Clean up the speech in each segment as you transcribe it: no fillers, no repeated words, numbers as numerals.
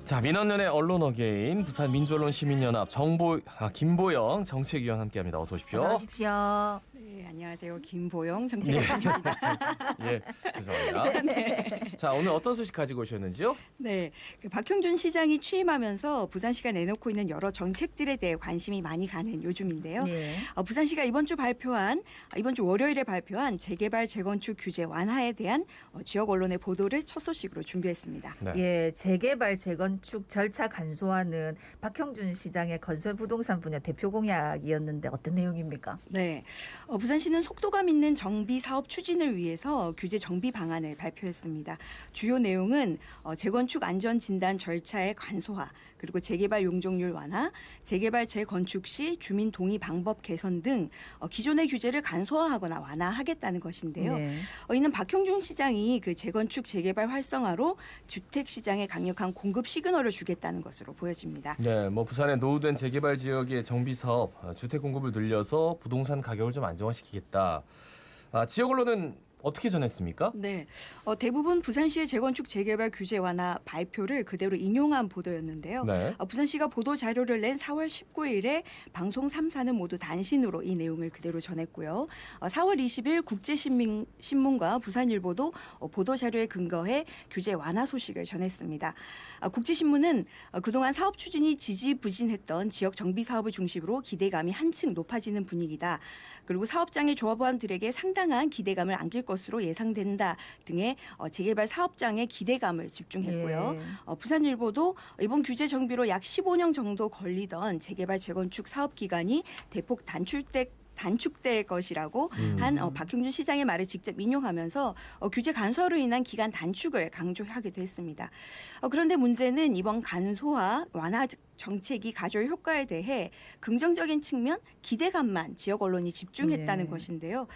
자, 민원연의 언론 어게인 부산 민주언론 시민연합 김보영 정책위원 함께합니다. 어서 오십시오. 어서 오십시오. 네, 안녕하세요. 김보영 정책위원입니다. 예, 죄송합니다. 네. 자, 오늘 어떤 소식 가지고 오셨는지요? 네, 박형준 시장이 취임하면서 부산시가 내놓고 있는 여러 정책들에 대해 관심이 많이 가는 요즘인데요. 네. 부산시가 이번 주 월요일에 발표한 재개발 재건축 규제 완화에 대한 지역 언론의 보도를 첫 소식으로 준비했습니다. 네. 예, 재개발 재건축 절차 간소화는 박형준 시장의 건설 부동산 분야 대표 공약이었는데 어떤 내용입니까? 네, 부산시는 속도감 있는 정비 사업 추진을 위해서 규제 정비 방안을 발표했습니다. 주요 내용은 재건축 안전 진단 절차의 간소화, 그리고 재개발 용적률 완화, 재개발 재건축 시 주민 동의 방법 개선 등 기존의 규제를 간소화하거나 완화하겠다는 것인데요. 네. 이는 박형준 시장이 그 재건축 재개발 활성화로 주택 시장에 강력한 공급 시그널을 주겠다는 것으로 보여집니다. 네, 부산의 노후된 재개발 지역의 정비 사업, 주택 공급을 늘려서 부동산 가격을 좀 안정화시키겠다. 지역 언론은 어떻게 전했습니까? 네, 대부분 부산시의 재건축 재개발 규제 완화 발표를 그대로 인용한 보도였는데요. 네. 부산시가 보도 자료를 낸 4월 19일에 방송 3사는 모두 단신으로 이 내용을 그대로 전했고요. 4월 20일 국제신문과 부산일보도 보도 자료에 근거해 규제 완화 소식을 전했습니다. 국제신문은 그동안 사업 추진이 지지부진했던 지역 정비 사업을 중심으로 기대감이 한층 높아지는 분위기다. 그리고 사업장의 조합원들에게 상당한 기대감을 안길 것으로 예상된다 등의 재개발 사업장의 기대감을 집중했고요. 예. 부산일보도 이번 규제 정비로 약 15년 정도 걸리던 재개발 재건축 사업 기간이 대폭 단축될 것이라고 한 박형준 시장의 말을 직접 인용하면서 규제 간소화로 인한 기간 단축을 강조하기도 했습니다. 그런데 문제는 이번 간소화 완화 정책이 가져올 효과에 대해 긍정적인 측면, 기대감만 지역 언론이 집중했다는 네. 것인데요.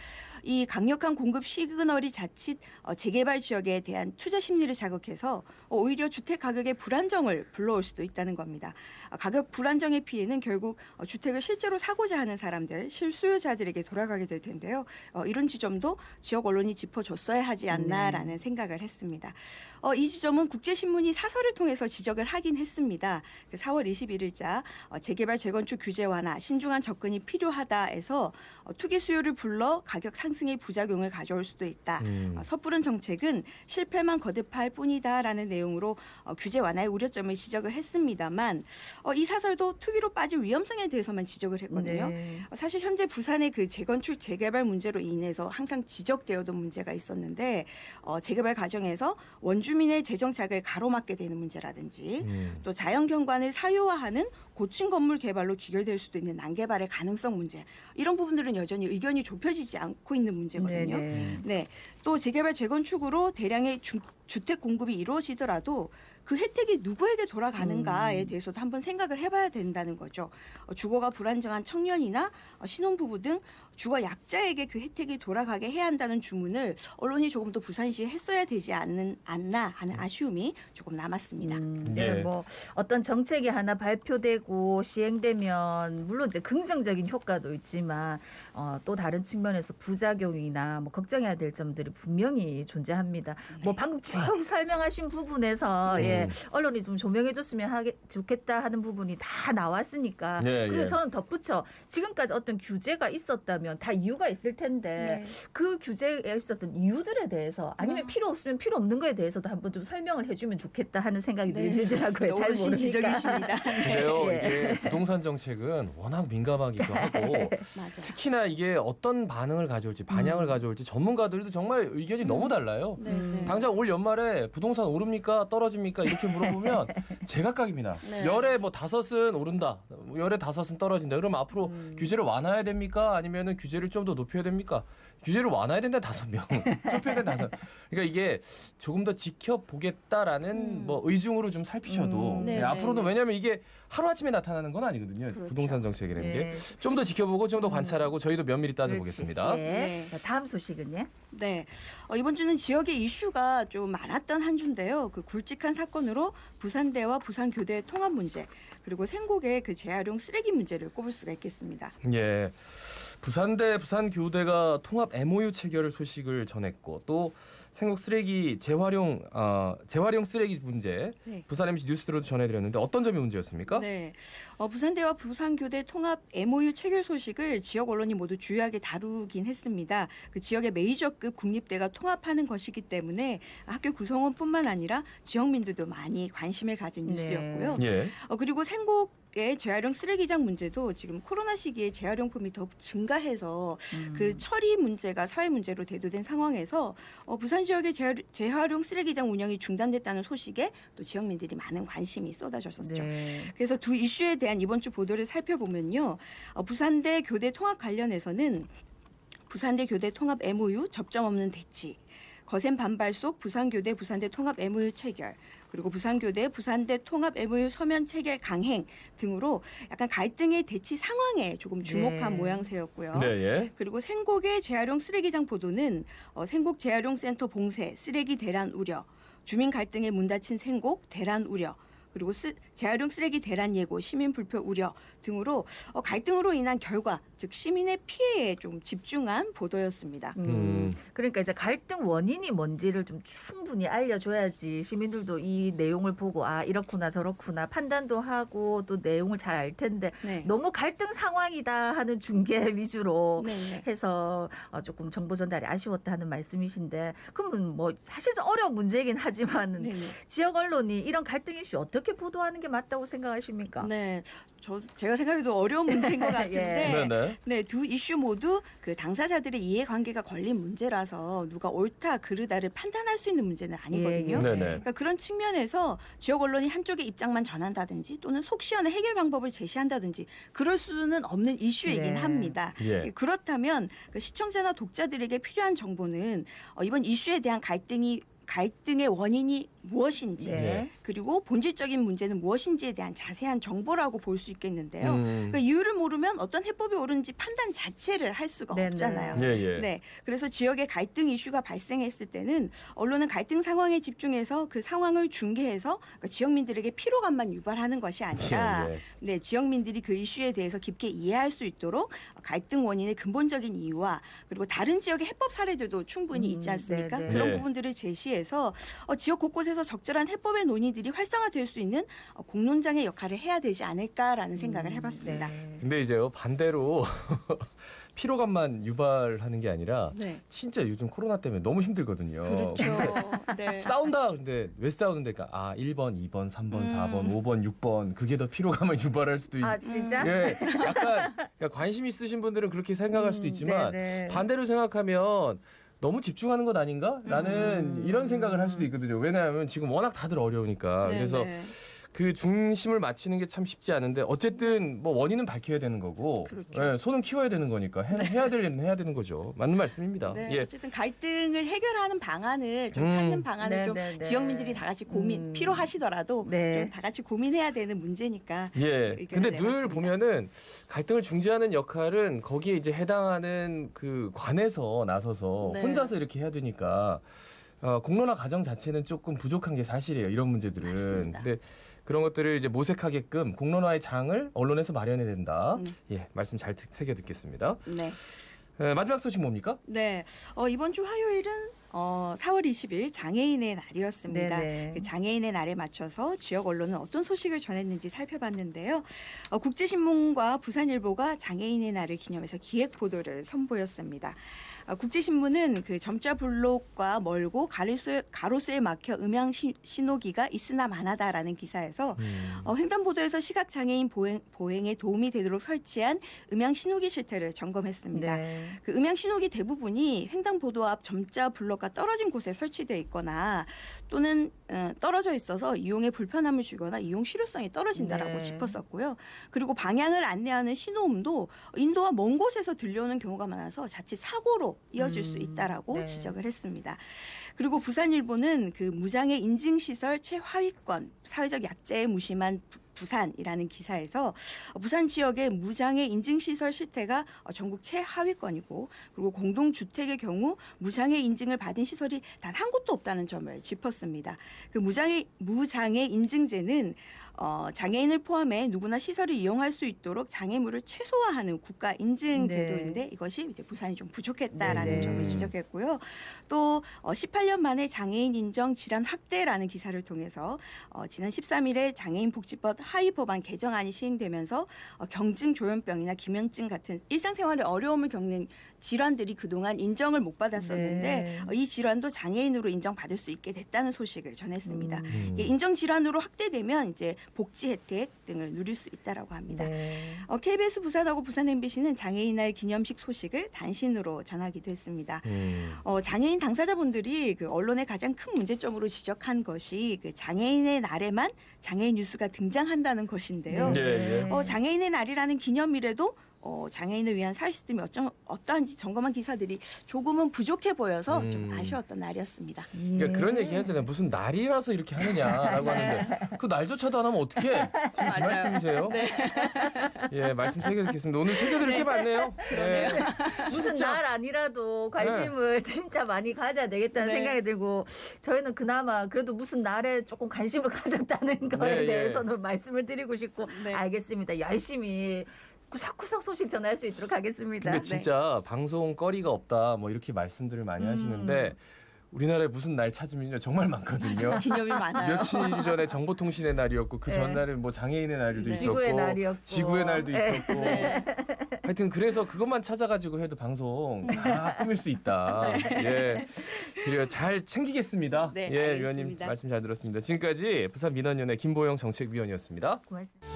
이 강력한 공급 시그널이 자칫 재개발 지역에 대한 투자 심리를 자극해서 오히려 주택 가격의 불안정을 불러올 수도 있다는 겁니다. 가격 불안정의 피해는 결국 주택을 실제로 사고자 하는 사람들, 실수요자들에게 돌아가게 될 텐데요. 이런 지점도 지역 언론이 짚어줬어야 하지 않나라는 생각을 했습니다. 이 지점은 국제신문이 사설을 통해서 지적을 하긴 했습니다. 4월 21일자 재개발 재건축 규제 완화 신중한 접근이 필요하다에서 투기 수요를 불러 가격 상승의 부작용을 가져올 수도 있다. 섣부른 정책은 실패만 거듭할 뿐이다라는 내용으로 규제 완화의 우려점을 지적을 했습니다만 이 사설도 투기로 빠질 위험성에 대해서만 지적을 했거든요. 네. 사실 현재 부산의 그 재건축 재개발 문제로 인해서 항상 지적되어던 문제가 있었는데 재개발 과정에서 원주민의 재정 자금을 가로막게 되는 문제라든지 또 자연 경관을 사유화하는 고층 건물 개발로 귀결될 수도 있는 난개발의 가능성 문제, 이런 부분들은 여전히 의견이 좁혀지지 않고 있는 문제거든요. 네네. 네, 또 재개발 재건축으로 대량의 주택 공급이 이루어지더라도 그 혜택이 누구에게 돌아가는가에 대해서도 한번 생각을 해봐야 된다는 거죠. 주거가 불안정한 청년이나 신혼부부 등 주거 약자에게 그 혜택이 돌아가게 해야 한다는 주문을 언론이 조금 더 부산시에 했어야 되지 않나 하는 아쉬움이 조금 남았습니다. 네. 어떤 정책이 하나 발표되고 시행되면 물론 이제 긍정적인 효과도 있지만 또 다른 측면에서 부작용이나 걱정해야 될 점들이 분명히 존재합니다. 방금 쭉 설명하신 부분에서 언론이 좀 조명해줬으면 좋겠다 하는 부분이 다 나왔으니까. 그리고 저는 덧붙여 지금까지 어떤 규제가 있었다면 다 이유가 있을 텐데 그 규제에 있었던 이유들에 대해서 아니면 필요 없으면 필요 없는 거에 대해서도 한번 좀 설명을 해주면 좋겠다 하는 생각이 들더라고요. 잘 모르니까. 지적이십니다. 그래요. 이게 부동산 정책은 워낙 민감하기도 하고 맞아. 특히나 이게 어떤 반응을 가져올지 반향을 가져올지 전문가들도 정말 의견이 너무 달라요. 당장 올 연말에 부동산 오릅니까 떨어집니까 이렇게 물어보면 제각각입니다. 열에 5은 오른다, 열에 5은 떨어진다. 그러면 앞으로 규제를 완화해야 됩니까? 아니면은 규제를 좀 더 높여야 됩니까? 규제를 완화해야 된다 5명, 좁혀야 된다 5명. 그러니까 이게 조금 더 지켜보겠다라는 의중으로 좀 살피셔도 앞으로는 왜냐하면 이게 하루아침에 나타나는 건 아니거든요. 그렇죠. 부동산 정책이라는 게 좀 더 지켜보고 좀 더 관찰하고 저희도 면밀히 따져보겠습니다. 네. 자, 다음 소식은요? 네, 이번 주는 지역의 이슈가 좀 많았던 한 주인데요. 그 굵직한 사건으로 부산대와 부산교대의 통합 문제, 그리고 생곡의 그 재활용 쓰레기 문제를 꼽을 수가 있겠습니다. 예. 부산대 부산교대가 통합 MOU 체결 소식을 전했고 또 생곡 쓰레기 재활용 쓰레기 문제 네. 부산 MC 뉴스로도 전해드렸는데 어떤 점이 문제였습니까? 네, 부산대와 부산교대 통합 MOU 체결 소식을 지역 언론이 모두 주요하게 다루긴 했습니다. 그 지역의 메이저급 국립대가 통합하는 것이기 때문에 학교 구성원뿐만 아니라 지역민들도 많이 관심을 가진 뉴스였고요. 예. 그리고 생곡의 재활용 쓰레기장 문제도 지금 코로나 시기에 재활용품이 더 증가해서 그 처리 문제가 사회 문제로 대두된 상황에서 부산 지역의 재활용 쓰레기장 운영이 중단됐다는 소식에 또 지역민들이 많은 관심이 쏟아졌었죠. 네. 그래서 두 이슈에 대한 이번 주 보도를 살펴보면요. 부산대 교대 통합 관련해서는 부산대 교대 통합 MOU 접점 없는 대치, 거센 반발 속 부산교대 부산대 통합 MOU 체결, 그리고 부산교대 부산대 통합 MOU 서면 체결 강행 등으로 약간 갈등의 대치 상황에 조금 주목한 네. 모양새였고요. 네, 예. 그리고 생곡의 재활용 쓰레기장 보도는 생곡 재활용센터 봉쇄, 쓰레기 대란 우려, 주민 갈등에 문 닫힌 생곡 대란 우려, 그리고 재활용 쓰레기 대란 예고, 시민 불표 우려 등으로 갈등으로 인한 결과, 즉 시민의 피해에 좀 집중한 보도였습니다. 그러니까 이제 갈등 원인이 뭔지를 좀 충분히 알려줘야지 시민들도 이 내용을 보고 아 이렇구나 저렇구나 판단도 하고 또 내용을 잘 알 텐데 네. 너무 갈등 상황이다 하는 중계 위주로 네, 네. 해서 조금 정보 전달이 아쉬웠다 하는 말씀이신데 그러면 뭐 사실 좀 어려운 문제이긴 하지만 네, 네. 지역 언론이 이런 갈등 이슈 어떻게 보도하는 게 맞다고 생각하십니까? 네, 제가 생각해도 어려운 문제인 것 같은데, 네. 네, 두 이슈 모두 그 당사자들의 이해관계가 걸린 문제라서 누가 옳다 그르다를 판단할 수 있는 문제는 아니거든요. 예, 예. 네네. 그러니까 그런 측면에서 지역 언론이 한쪽의 입장만 전한다든지 또는 속 시원한 해결 방법을 제시한다든지 그럴 수는 없는 이슈이긴 네. 합니다. 예. 그렇다면 그 시청자나 독자들에게 필요한 정보는 이번 이슈에 대한 갈등의 원인이 무엇인지 네. 그리고 본질적인 문제는 무엇인지에 대한 자세한 정보라고 볼 수 있겠는데요. 그러니까 이유를 모르면 어떤 해법이 옳은지 판단 자체를 할 수가 네네. 없잖아요. 예, 예. 네, 그래서 지역의 갈등 이슈가 발생했을 때는 언론은 갈등 상황에 집중해서 그 상황을 중계해서 그러니까 지역민들에게 피로감만 유발하는 것이 아니라 예, 예. 네, 지역민들이 그 이슈에 대해서 깊게 이해할 수 있도록 갈등 원인의 근본적인 이유와 그리고 다른 지역의 해법 사례들도 충분히 있지 않습니까? 네네. 그런 네. 부분들을 제시해서 지역 곳곳에서 적절한 해법의 논의들이 활성화될 수 있는 공론장의 역할을 해야 되지 않을까라는 생각을 해봤습니다. 네. 근데 이제요 반대로 피로감만 유발하는 게 아니라 네, 진짜 요즘 코로나 때문에 너무 힘들거든요. 그렇죠. 네. 싸운다. 근데 왜 싸우는데? 그러니까 1번, 2번, 3번, 4번, 5번, 6번 그게 더 피로감을 유발할 수도 있고. 아 진짜? 예, 약간 그러니까 관심 있으신 분들은 그렇게 생각할 수도 있지만 네네. 반대로 생각하면 너무 집중하는 것 아닌가?라는 이런 생각을 할 수도 있거든요. 왜냐하면 지금 워낙 다들 어려우니까. 네, 그래서 네. 그 중심을 맞추는 게 참 쉽지 않은데 어쨌든 뭐 원인은 밝혀야 되는 거고 그렇죠. 예, 손은 키워야 되는 거니까 해야 될 일은 해야 되는 거죠. 맞는 말씀입니다. 네, 예. 어쨌든 갈등을 해결하는 방안을 좀 찾는 방안을 네, 좀 네, 네. 지역민들이 다 같이 필요하시더라도 네. 좀 다 같이 고민해야 되는 문제니까. 예. 의견을 근데 늘 내봤습니다. 보면은 갈등을 중재하는 역할은 거기에 이제 해당하는 그 관에서 나서서 네. 혼자서 이렇게 해야 되니까 공론화 과정 자체는 조금 부족한 게 사실이에요. 이런 문제들은. 맞습니다. 근데 그런 것들을 이제 모색하게끔 공론화의 장을 언론에서 마련해야 된다. 음. 예, 말씀 잘 새겨 듣겠습니다. 네. 마지막 소식 뭡니까? 네, 이번 주 화요일은 4월 20일 장애인의 날이었습니다. 네네. 그 장애인의 날에 맞춰서 지역 언론은 어떤 소식을 전했는지 살펴봤는데요. 국제신문과 부산일보가 장애인의 날을 기념해서 기획 보도를 선보였습니다. 국제신문은 그 점자 블록과 멀고 가로수에 막혀 음향 신호기가 있으나 마나다라는 기사에서 횡단보도에서 시각장애인 보행에 도움이 되도록 설치한 음향 신호기 실태를 점검했습니다. 네. 그 음향 신호기 대부분이 횡단보도 앞 점자 블럭과 떨어진 곳에 설치되어 있거나 또는 떨어져 있어서 이용에 불편함을 주거나 이용 실효성이 떨어진다라고 네. 짚었었고요. 그리고 방향을 안내하는 신호음도 인도와 먼 곳에서 들려오는 경우가 많아서 자칫 사고로 이어질 수 있다라고 네. 지적을 했습니다. 그리고 부산일보는 그 무장애 인증시설 최하위권 사회적 약자에 무심한 부산이라는 기사에서 부산 지역의 무장애 인증시설 실태가 전국 최하위권이고 그리고 공동주택의 경우 무장애 인증을 받은 시설이 단 한 곳도 없다는 점을 짚었습니다. 그 무장애 인증제는 장애인을 포함해 누구나 시설을 이용할 수 있도록 장애물을 최소화하는 국가 인증 네. 제도인데 이것이 이제 부산이 좀 부족했다라는 네. 점을 지적했고요. 또 18년 만에 장애인 인정 질환 확대라는 기사를 통해서 지난 13일에 장애인 복지법 하위 법안 개정안이 시행되면서 경증 조현병이나 기면증 같은 일상생활에 어려움을 겪는 질환들이 그동안 인정을 못 받았었는데 네. 이 질환도 장애인으로 인정받을 수 있게 됐다는 소식을 전했습니다. 이게 음. 인정 질환으로 확대되면 이제 복지 혜택 등을 누릴 수 있다라고 합니다. 네. KBS 부산하고 부산 MBC는 장애인날 기념식 소식을 단신으로 전하기도 했습니다. 장애인 당사자분들이 그 언론의 가장 큰 문제점으로 지적한 것이 그 장애인의 날에만 장애인 뉴스가 등장한다는 것인데요. 네. 장애인의 날이라는 기념일에도 장애인을 위한 사회시스템이 어떠한지 점검한 기사들이 조금은 부족해 보여서 좀 아쉬웠던 날이었습니다. 그러니까 그런 얘기 하잖아요. 무슨 날이라서 이렇게 하느냐라고 하는데 그 날조차도 안 하면 어떡해? 지금 그 말씀이세요? 네. 예, 말씀 새겨 듣겠습니다. 오늘 새겨 들을 게 많네요. 예. 무슨 날 아니라도 관심을 진짜 많이 가져야 되겠다는 네. 생각이 들고 저희는 그나마 그래도 무슨 날에 조금 관심을 가졌다는 거에 네, 대해서는 말씀을 드리고 싶고 네. 알겠습니다. 열심히 구석구석 소식 전할 수 있도록 하겠습니다. 근데 진짜 방송 거리가 없다 뭐 이렇게 말씀들을 많이 하시는데 우리나라에 무슨 날 찾으면요 정말 많거든요. 기념일 많아요. 며칠 전에 정보통신의 날이었고 그 네. 전날은 뭐 장애인의 날도 네. 있었고 지구의 날이었고. 지구의 날도 네. 있었고 하여튼 그래서 그것만 찾아가지고 해도 방송 다 꾸밀 수 있다. 예, 그리고 잘 챙기겠습니다. 네, 예, 알겠습니다. 위원님 말씀 잘 들었습니다. 지금까지 부산 민원연의 김보영 정책위원이었습니다. 고맙습니다.